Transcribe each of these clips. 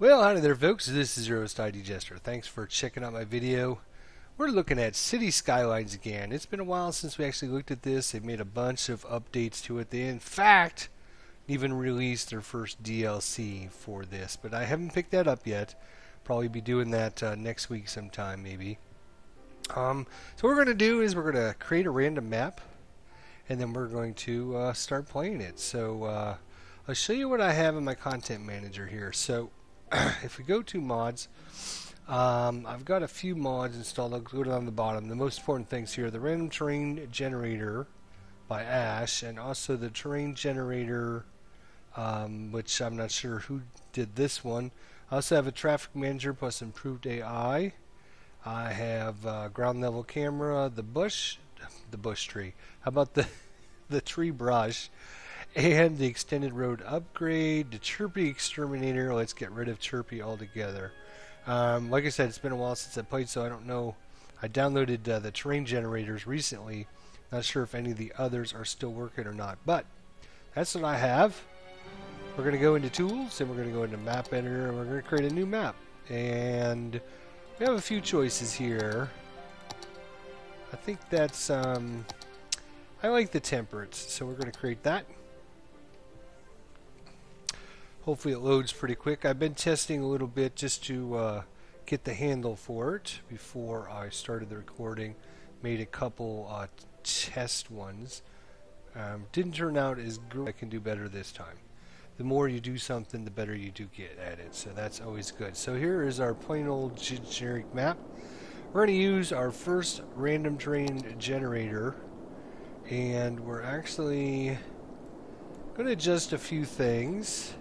Well, howdy there, folks. This is your host, ID Jester. Thanks for checking out my video. We're looking at Cities Skylines again. It's been a while since we actually looked at this. They've made a bunch of updates to it. They, in fact, even released their first DLC for this, but I haven't picked that up yet. Probably be doing that next week sometime, maybe. So what we're going to do is we're going to create a random map, and then we're going to start playing it. So I'll show you what I have in my content manager here. So if we go to mods, I've got a few mods installed. I'll go down the bottom. The most important things here: the random terrain generator by Ash, and also the terrain generator, which I'm not sure who did this one. I also have a traffic manager plus improved AI. I have ground level camera, the bush tree. How about the tree brush? And the extended road upgrade, the Chirpy exterminator. Let's get rid of Chirpy altogether. Like I said, it's been a while since I played, so I don't know. I downloaded the terrain generators recently. Not sure if any of the others are still working or not, but that's what I have. We're going to go into tools, and we're going to go into map editor, and we're going to create a new map. And we have a few choices here. I think that's I like the temperate, so we're going to create that. Hopefully it loads pretty quick. I've been testing a little bit just to get the handle for it before I started the recording. Made a couple test ones. Didn't turn out as good. I can do better this time. The more you do something, the better you do get at it. So that's always good. So here is our plain old generic map. We're going to use our first random terrain generator. And we're actually going to adjust a few things.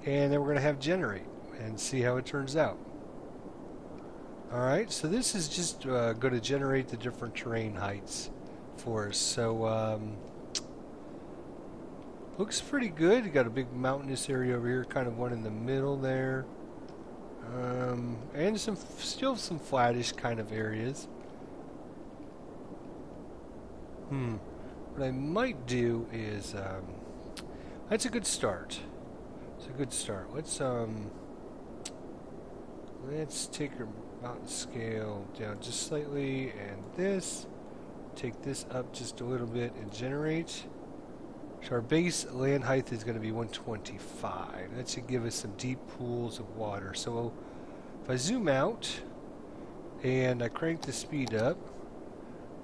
And then we're going to have generate and see how it turns out. Alright, so this is just going to generate the different terrain heights for us. So, looks pretty good. You got a big mountainous area over here, kind of one in the middle there. And still some flattish kind of areas. What I might do is, that's a good start. It's a good start. Let's take our mountain scale down just slightly, and take this up just a little bit and generate. So our base land height is going to be 125. That should give us some deep pools of water. So if I zoom out and I crank the speed up,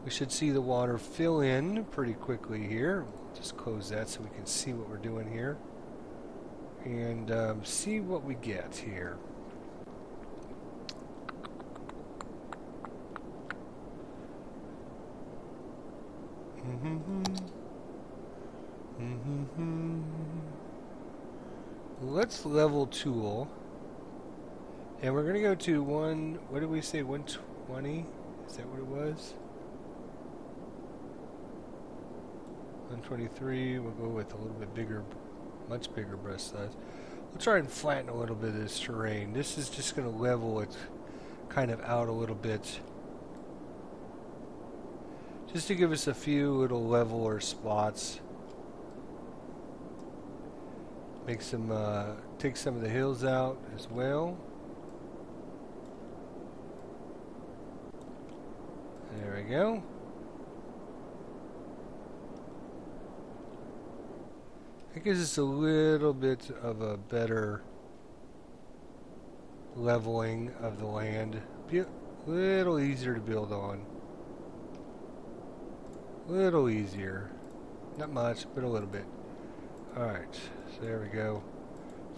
we should see the water fill in pretty quickly here. Just close that so we can see what we're doing here. And see what we get here. Let's level tool. And we're going to go to what did we say, 120? Is that what it was? 123, we'll go with a little bit bigger, much bigger brush size. We'll try and flatten a little bit of this terrain. This is just going to level it kind of out a little bit. Just to give us a few little leveler spots. Make some, take some of the hills out as well. There we go. It gives us a little bit of a better leveling of the land. Be a little easier to build on. A little easier. Not much, but a little bit. Alright, so there we go.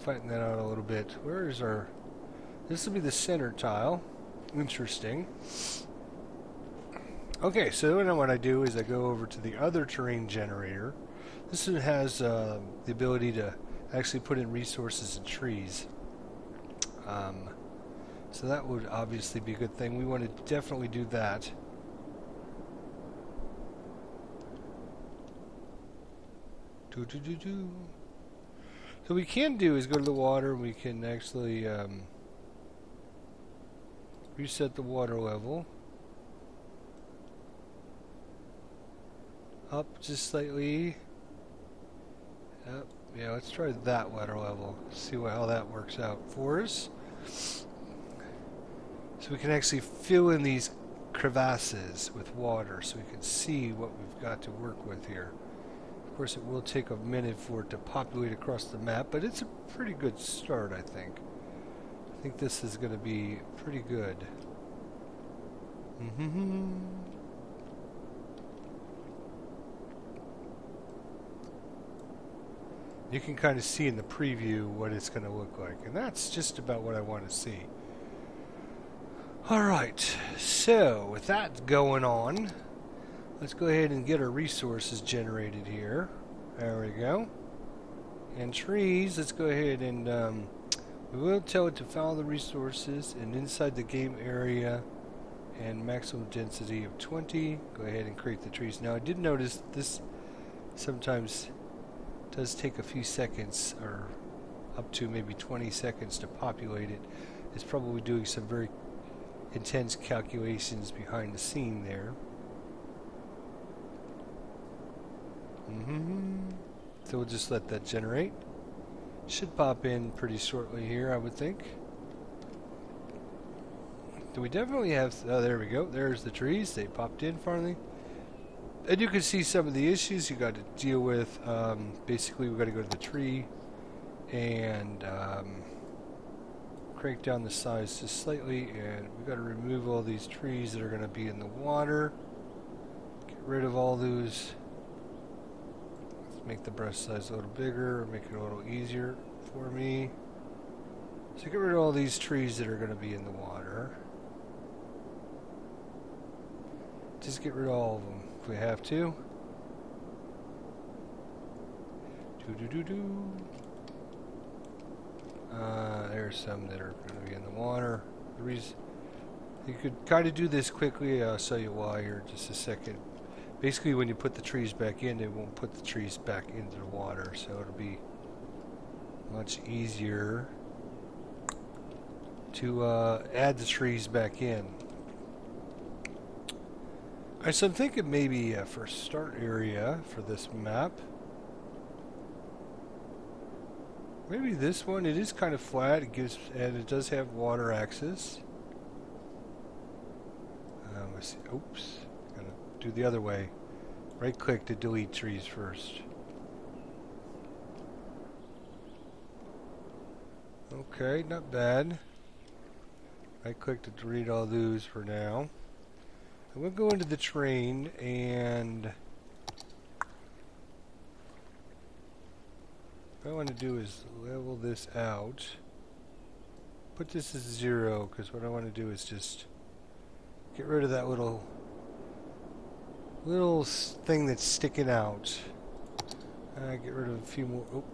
Flatten that out a little bit. Where is our... This will be the center tile. Interesting. Okay, so then what I do is I go over to the other terrain generator. This one has the ability to actually put in resources and trees. So that would obviously be a good thing. We want to definitely do that. So what we can do is go to the water and we can actually reset the water level. Up just slightly. Up Yeah, let's try that water level. See how that works out for us. So we can actually fill in these crevasses with water so we can see what we've got to work with here. Of course, it will take a minute for it to populate across the map, but it's a pretty good start, I think. I think this is going to be pretty good. You can kind of see in the preview what it's going to look like, and that's just about what I want to see. Alright, so with that going on, let's go ahead and get our resources generated here. There we go. And trees, let's go ahead and we will tell it to follow the resources and inside the game area and maximum density of 20. Go ahead and create the trees. Now I did notice this sometimes does take a few seconds or up to maybe 20 seconds to populate it. It's probably doing some very intense calculations behind the scene there. So we'll just let that generate. Should pop in pretty shortly here, I would think. Do we definitely have... Oh, there we go. There's the trees. They popped in finally. And you can see some of the issues you got to deal with. Basically, we've got to go to the tree and crank down the size just slightly, and we've got to remove all these trees that are going to be in the water. Get rid of all those. Let's make the brush size a little bigger, make it a little easier for me. So get rid of all these trees that are going to be in the water. Just get rid of all of them if we have to. There's some that are going to be in the water. The reason you could kind of do this quickly. I'll show you why here in just a second. Basically, when you put the trees back in, they won't put the trees back into the water, so it'll be much easier to add the trees back in. Alright, so I'm thinking maybe for start area for this map, maybe this one. It is kind of flat. It gives, and it does have water access. Let's see. Oops, gotta do the other way. Right click to delete trees first. Okay, not bad. Right click to delete all those for now. And we'll go into the terrain and what I want to do is level this out. Put this as 0 because what I want to do is just get rid of that little thing that's sticking out. Get rid of a few more. Oh,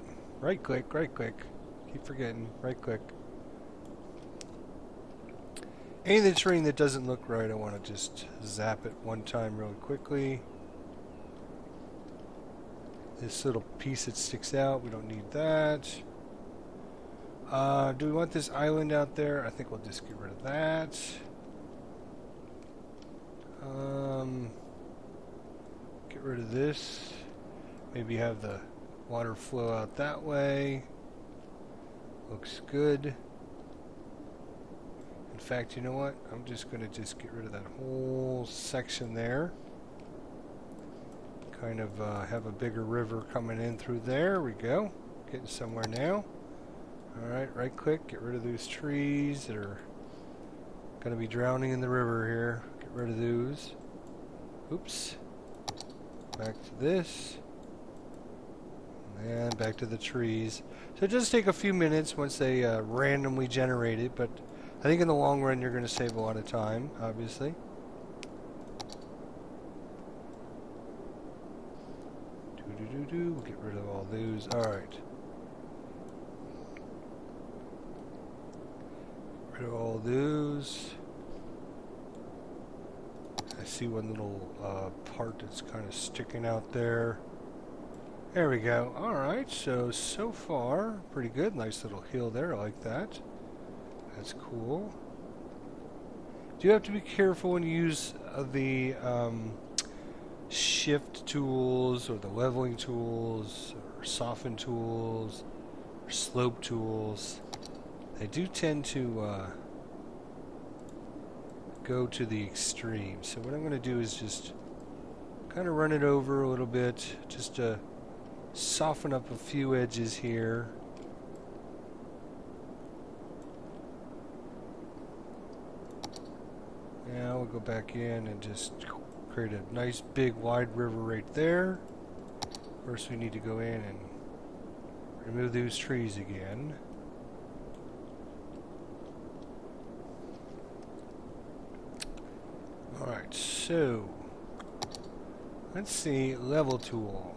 right click. Keep forgetting. Right click. Any of the terrain that doesn't look right, I want to just zap it one time really quickly. This little piece that sticks out, we don't need that. Do we want this island out there? I think we'll just get rid of that. Get rid of this. Maybe have the water flow out that way. Looks good. In fact, you know what? I'm just going to just get rid of that whole section there. Kind of have a bigger river coming in through there. We go. Getting somewhere now. Alright, right click. Get rid of those trees that are going to be drowning in the river here. Get rid of those. Oops. Back to this. And back to the trees. So it does take a few minutes once they randomly generate it, but I think in the long run you're going to save a lot of time, obviously. We'll get rid of all those. Alright. Get rid of all those. I see one little part that's kind of sticking out there. There we go. Alright, so far, pretty good. Nice little hill there. I like that. That's cool. Do you have to be careful when you use the shift tools or the leveling tools or or soften tools or slope tools, they do tend to go to the extreme. So what I'm going to do is just kind of run it over a little bit, just to soften up a few edges here. Now we'll go back in and just create a nice big wide river right there. First we need to go in and remove those trees again. Alright, so let's see, level tool.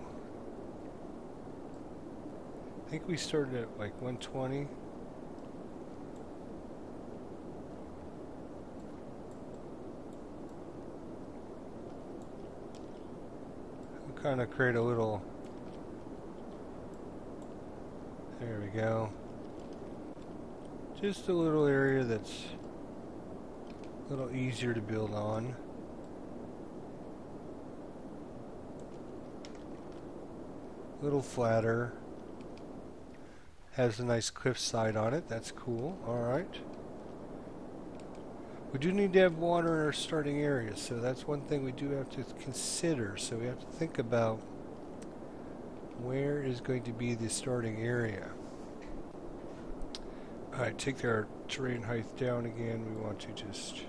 I think we started at like 120. We'll kind of create a little, there we go. Just a little area that's a little easier to build on. A little flatter. Has a nice cliff side on it. That's cool. Alright. We do need to have water in our starting area, so that's one thing we do have to consider. So we have to think about where is going to be the starting area. Alright, take our terrain height down again. We want to just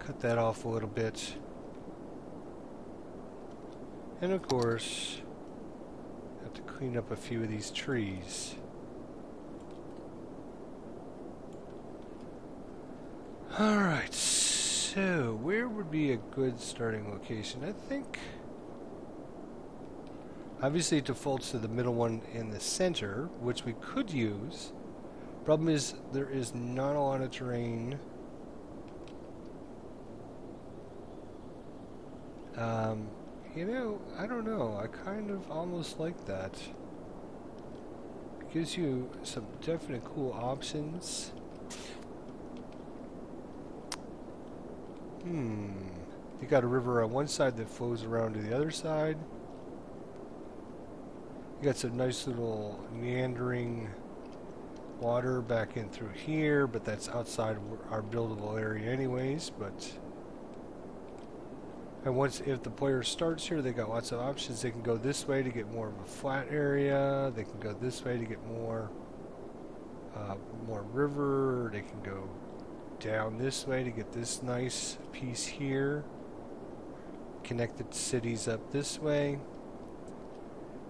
cut that off a little bit. And of course, have to clean up a few of these trees. Alright, so where would be a good starting location? I think obviously it defaults to the middle one in the center, which we could use. Problem is there is not a lot of terrain. You know, I don't know. I kind of almost like that. It gives you some definite cool options. You got a river on one side that flows around to the other side. You got some nice little meandering water back in through here, but that's outside our buildable area anyways. And once, if the player starts here, they got lots of options. They can go this way to get more of a flat area. They can go this way to get more river. They can go down this way to get this nice piece here. Connect the cities up this way.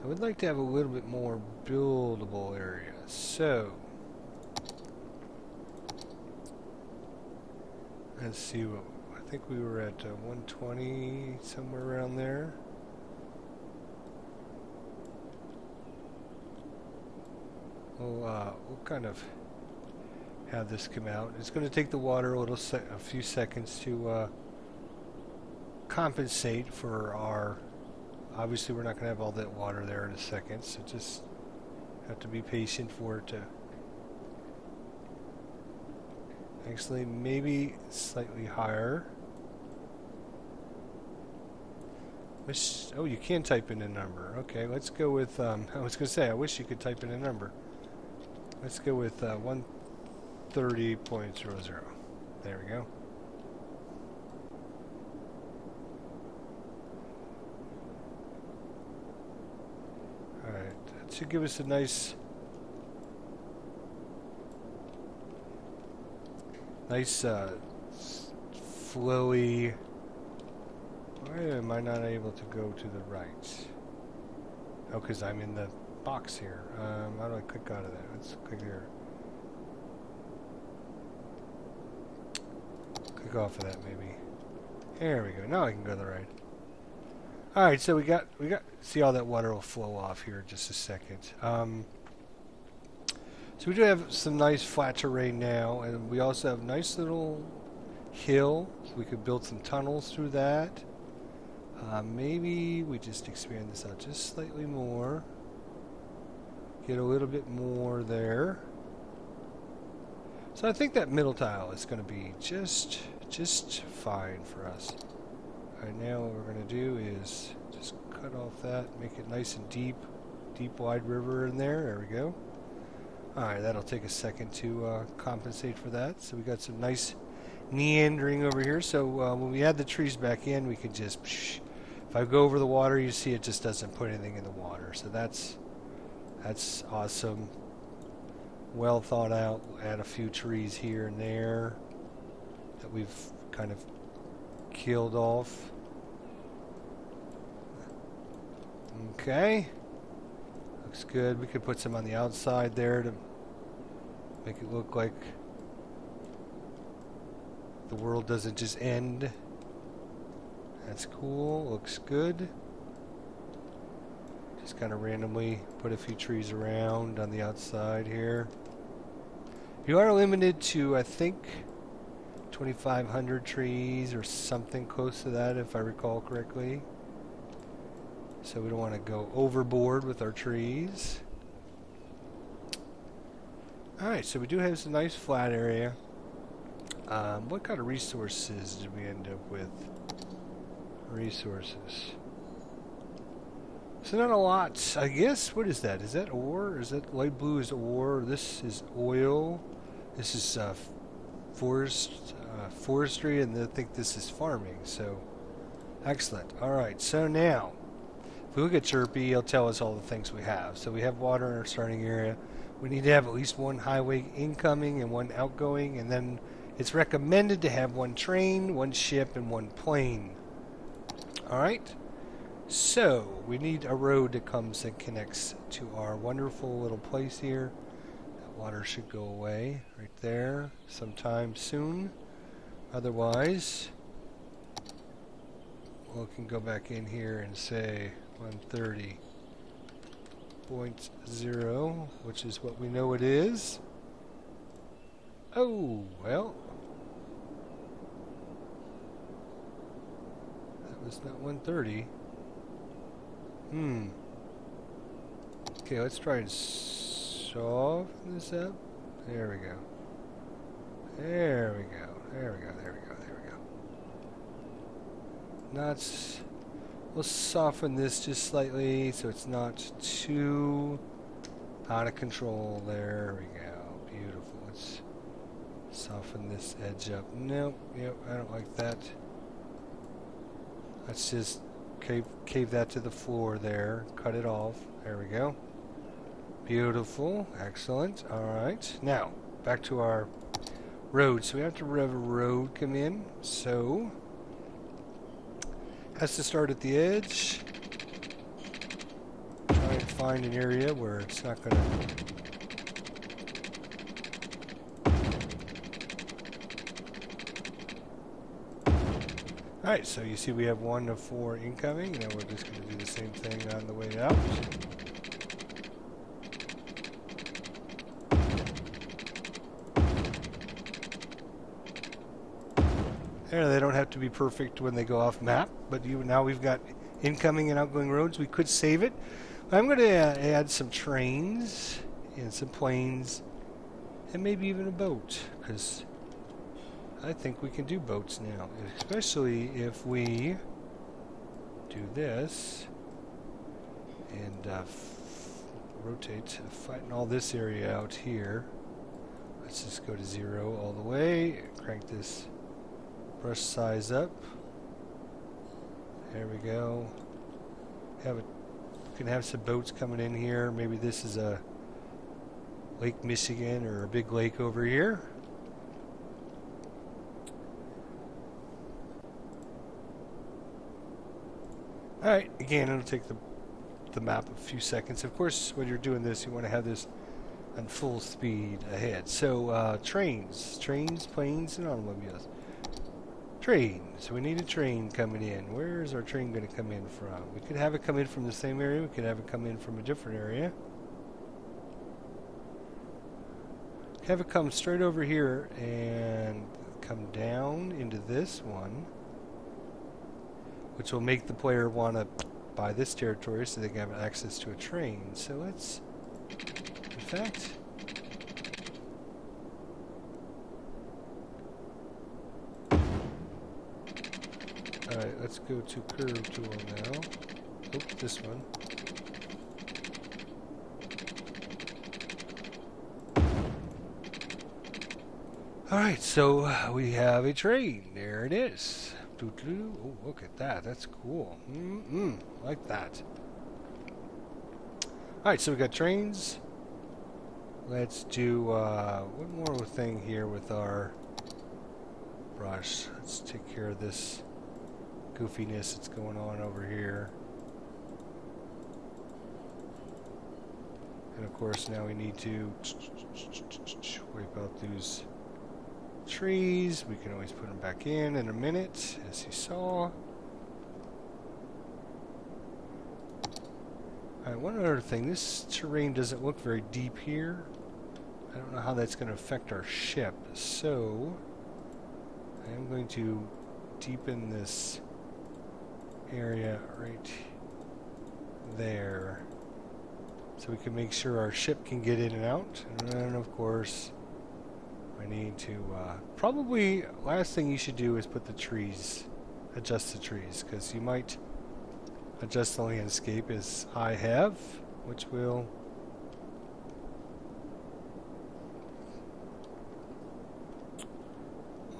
I would like to have a little bit more buildable area. So let's see what. I think we were at 120, somewhere around there. We'll kind of have this come out. It's going to take the water a few seconds to compensate for our. Obviously, we're not going to have all that water there in a second, so just have to be patient for it to. Actually, maybe slightly higher. Oh, you can type in a number. Okay, let's go with, I was going to say, I wish you could type in a number. Let's go with 130.00. There we go. Alright, that should give us a nice flowy. Why am I not able to go to the right? Oh, because I'm in the box here. How do I click out of that? Let's click here. Click off of that maybe. There we go. Now I can go to the right. Alright, so we got see how that water will flow off here in just a second. So we do have some nice flat terrain now, and we also have a nice little hill, so we could build some tunnels through that. Maybe we just expand this out just slightly more. Get a little bit more there. So I think that middle tile is going to be just fine for us. Alright, now what we're going to do is just cut off that, make it nice and deep, wide river in there. There we go. Alright, that'll take a second to compensate for that. So we got some nice meandering over here. So when we add the trees back in, we can just, if I go over the water, you see it just doesn't put anything in the water. So that's awesome. Well thought out. We'll add a few trees here and there that we've kind of killed off. Okay. Looks good. We could put some on the outside there to make it look like the world doesn't just end. That's cool. Looks good. Just kind of randomly put a few trees around on the outside here. You are limited to, I think, 2,500 trees or something close to that, if I recall correctly. So we don't want to go overboard with our trees. Alright, so we do have some nice flat area. What kind of resources did we end up with? Resources. So not a lot. I guess, what is that? Is that ore? Is that light blue is ore? This is oil. This is forestry, and I think this is farming. So, excellent. Alright, so now, if we look at Chirpy, he'll tell us all the things we have. So we have water in our starting area. We need to have at least one highway incoming and one outgoing, and then it's recommended to have one train, one ship, and one plane. Alright? So, we need a road that comes and connects to our wonderful little place here. That water should go away right there sometime soon. Otherwise, we can go back in here and say 130.0, which is what we know it is. Oh, well. That was not 130. Okay, let's try and soften this up. There we go. There we go. There we go. There we go. There we go. We'll soften this just slightly so it's not too out of control. There we go. Beautiful. Let's soften this edge up. Nope. Yep. I don't like that. Let's just cave that to the floor there. Cut it off. There we go. Beautiful. Excellent. Alright. Now, back to our road. So we have to have a road come in. So, has to start at the edge. Try and find an area where it's not going to... Alright, so you see we have 1 of 4 incoming. Now we're just going to do the same thing on the way out. There, they don't have to be perfect when they go off map, but now we've got incoming and outgoing roads. We could save it. I'm going to add some trains and some planes and maybe even a boat, because I think we can do boats now, especially if we do this and rotate, flatten all this area out here. Let's just go to 0 all the way, crank this brush size up. There we go. We can have some boats coming in here. Maybe this is a Lake Michigan or a big lake over here. Alright, again, it'll take the map a few seconds. Of course, when you're doing this, you want to have this on full speed ahead. So, trains, planes, and automobiles. Train. So we need a train coming in. Where is our train going to come in from? We could have it come in from the same area. We could have it come in from a different area. Have it come straight over here and come down into this one, which will make the player want to buy this territory so they can have access to a train. So let's, in fact, Alright, let's go to curve tool now. Oops, this one. Alright, so we have a train. There it is. Oh, look at that. That's cool. Like that. Alright, so we got trains. Let's do one more thing here with our brush. Let's take care of this goofiness that's going on over here. And of course now we need to wipe out those trees. We can always put them back in a minute, as you saw. Alright, one other thing. This terrain doesn't look very deep here. I don't know how that's going to affect our ship. So I am going to deepen this area right there so we can make sure our ship can get in and out. And then of course I need to probably last thing you should do is put the trees, adjust the trees, because you might adjust the landscape as I have, which will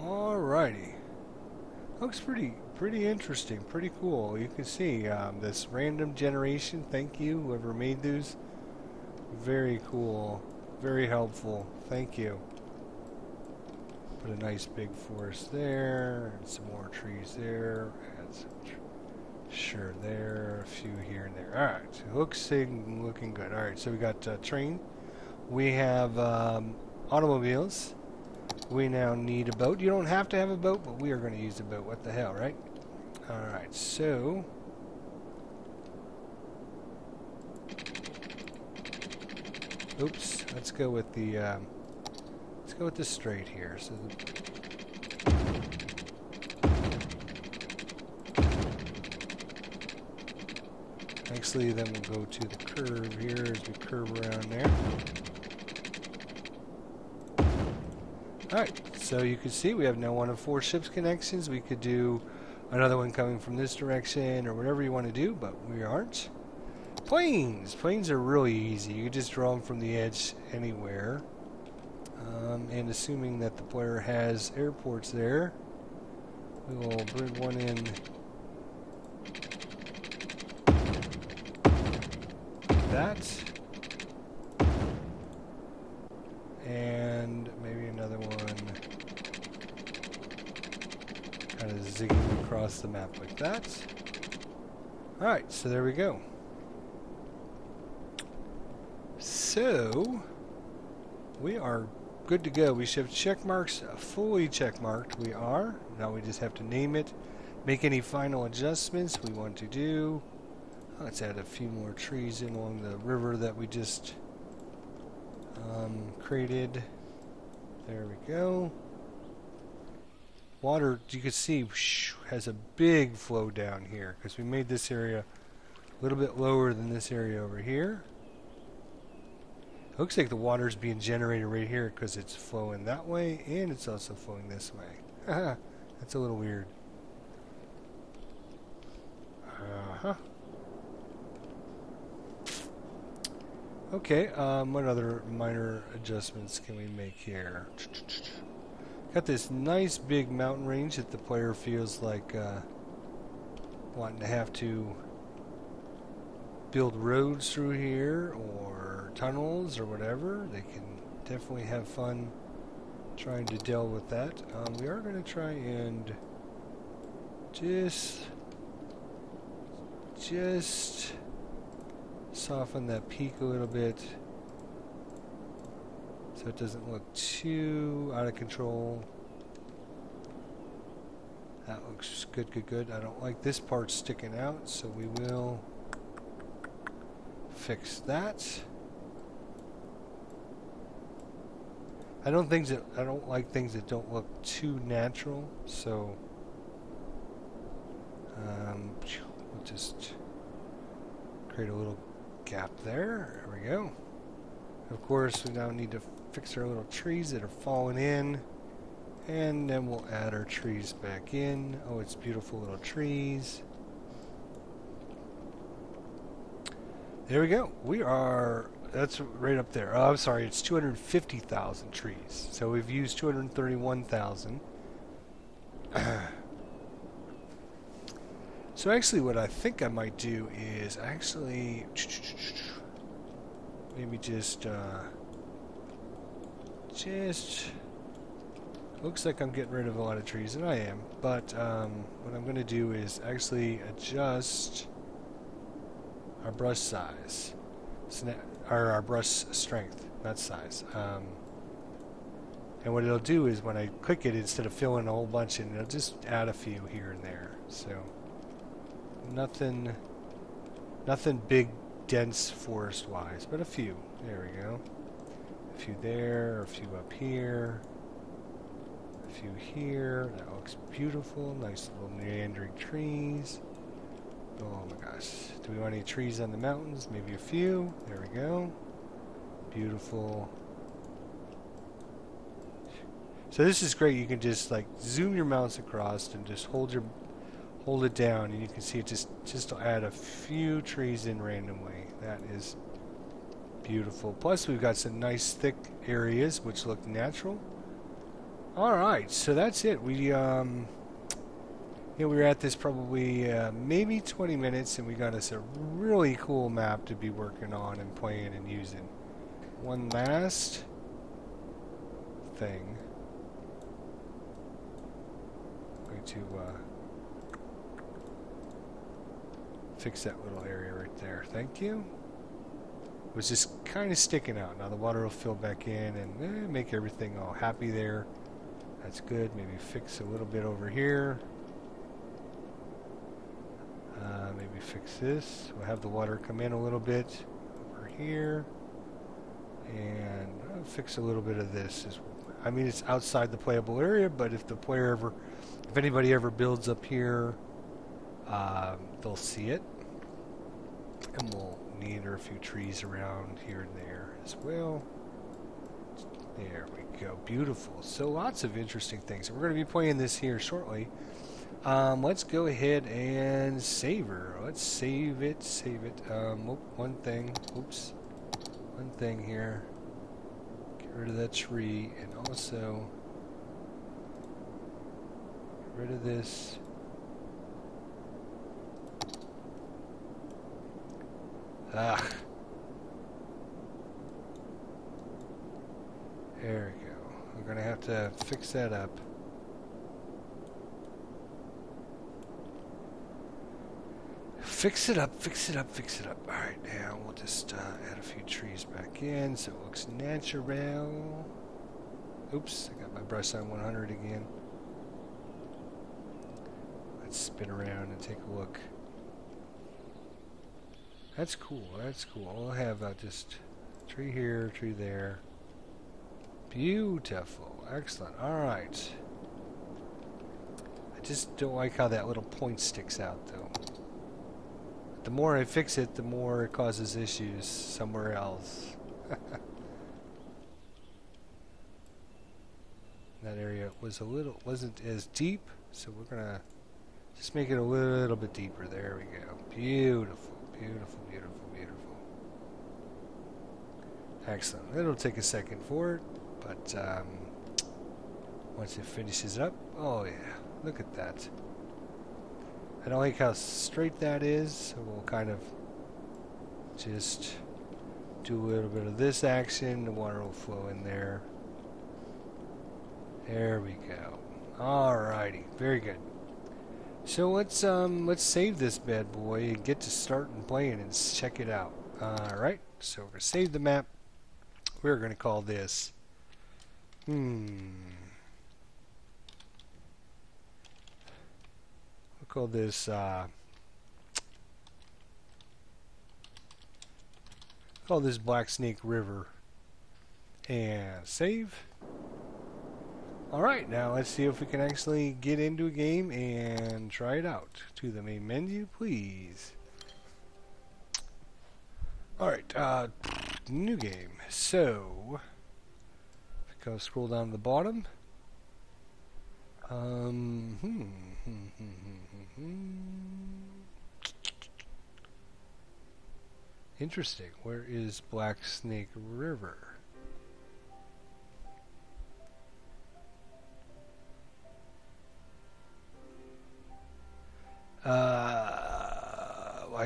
alrighty. Looks pretty interesting, pretty cool. You can see this random generation. Thank you, whoever made those. Very cool, very helpful. Thank you. Put a nice big forest there, and some more trees there. Add some sure there, a few here and there. All right, looking good. All right, so we got train. We have automobiles. We now need a boat. You don't have to have a boat, but we are going to use a boat. What the hell, right? Alright, so oops, let's go with the straight here. So actually then we'll go to the curve here as we curve around there. Alright, so you can see we have now one of 4 ships connections. We could do another one coming from this direction or whatever you want to do, but we aren't. Planes! Planes are really easy. You can just draw them from the edge anywhere. And assuming that the player has airports there, we will bring one in like that. And maybe another one kind of zigging across the map like that. Alright, so there we go. So we are good to go. We should have check marks fully check marked. We are. Now we just have to name it, make any final adjustments we want to do. Let's add a few more trees in along the river that we just created. There we go. Water, you can see, has a big flow down here because we made this area a little bit lower than this area over here. It looks like the water's being generated right here because it's flowing that way and it's also flowing this way. That's a little weird. Okay, what other minor adjustments can we make here? Got this nice big mountain range that the player feels like wanting to have to build roads through here or tunnels or whatever. They can definitely have fun trying to deal with that. We are going to try and just soften that peak a little bit so it doesn't look too out of control. That looks good, good, good. I don't like this part sticking out, so we will fix that. I don't like things that don't look too natural, so we'll just create a little gap there. There we go. Of course, we now need to fix our little trees that are falling in And then we'll add our trees back in. Oh, it's beautiful little trees. There we go. We are, that's right up there. Oh, I'm sorry, it's 250,000 trees. So we've used 231,000. So actually what I think I might do is actually maybe just looks like I'm getting rid of a lot of trees, and I am, but what I'm going to do is actually adjust our brush size, or our brush strength, not size. And what it'll do is when I click it, instead of filling a whole bunch in, it'll just add a few here and there. So nothing big, dense forest-wise, but a few. There we go. A few there, a few up here. A few here. That looks beautiful. Nice little meandering trees. Oh my gosh. Do we want any trees on the mountains? Maybe a few. There we go. Beautiful. So this is great. You can just like zoom your mouse across and just hold it down, and you can see it just to add a few trees in randomly. That is beautiful. Plus we've got some nice thick areas which look natural. Alright, so that's it. We were at this probably maybe 20 minutes, and we got us a really cool map to be working on and playing and using. One last thing. I'm going to fix that little area right there. Thank you. It was just kind of sticking out. Now the water will fill back in and make everything all happy there. That's good. Maybe fix a little bit over here. Maybe fix this. We'll have the water come in a little bit over here. And I'll fix a little bit of this. I mean, it's outside the playable area, but if if anybody ever builds up here, they'll see it. And we'll meander a few trees around here and there as well. There we go. Beautiful. So lots of interesting things. We're going to be playing this here shortly. Let's go ahead and save her. Let's save it. One thing. Oops. One thing here. Get rid of that tree, and also get rid of this. Ah. There we go. We're going to have to fix that up. Fix it up. Alright, now we'll just add a few trees back in so it looks natural. Oops, I got my brush on 100 again. Let's spin around and take a look. That's cool. We'll have just tree here, tree there. Beautiful. Excellent. Alright. I just don't like how that little point sticks out, though. The more I fix it, the more it causes issues somewhere else. That area wasn't as deep, so we're gonna just make it a little bit deeper. There we go. Beautiful. Excellent. It'll take a second for it, but once it finishes up, oh yeah, look at that. I don't like how straight that is, so we'll kind of just do a little bit of this action. The water will flow in there. There we go. Alrighty, very good. So let's save this bad boy and get to starting playing and check it out. Alright, so we're gonna save the map. We're gonna call this call this Blacksnake River, and save. Alright, now let's see if we can actually get into a game and try it out. To the main menu, please. Alright, new game. So if I go scroll down to the bottom, Um, hmm, hmm, hmm, hmm, hmm. Interesting. Where is Blacksnake River?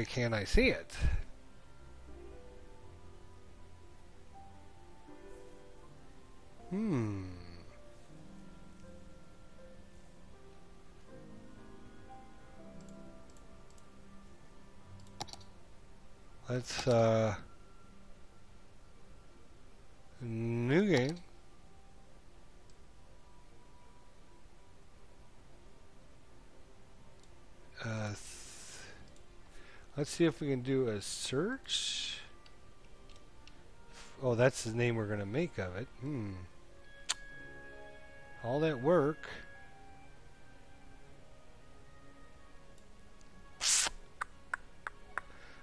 Why can't I see it? Hmm. Let's, new game. Uh, let's see if we can do a search. Oh, that's the name we're going to make of it. Hmm. All that work.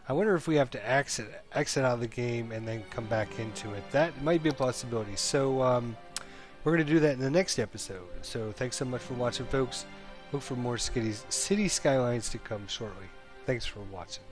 I wonder if we have to exit out of the game and then come back into it. That might be a possibility. So we're going to do that in the next episode. So thanks so much for watching, folks. Look for more City Skylines to come shortly. Thanks for watching.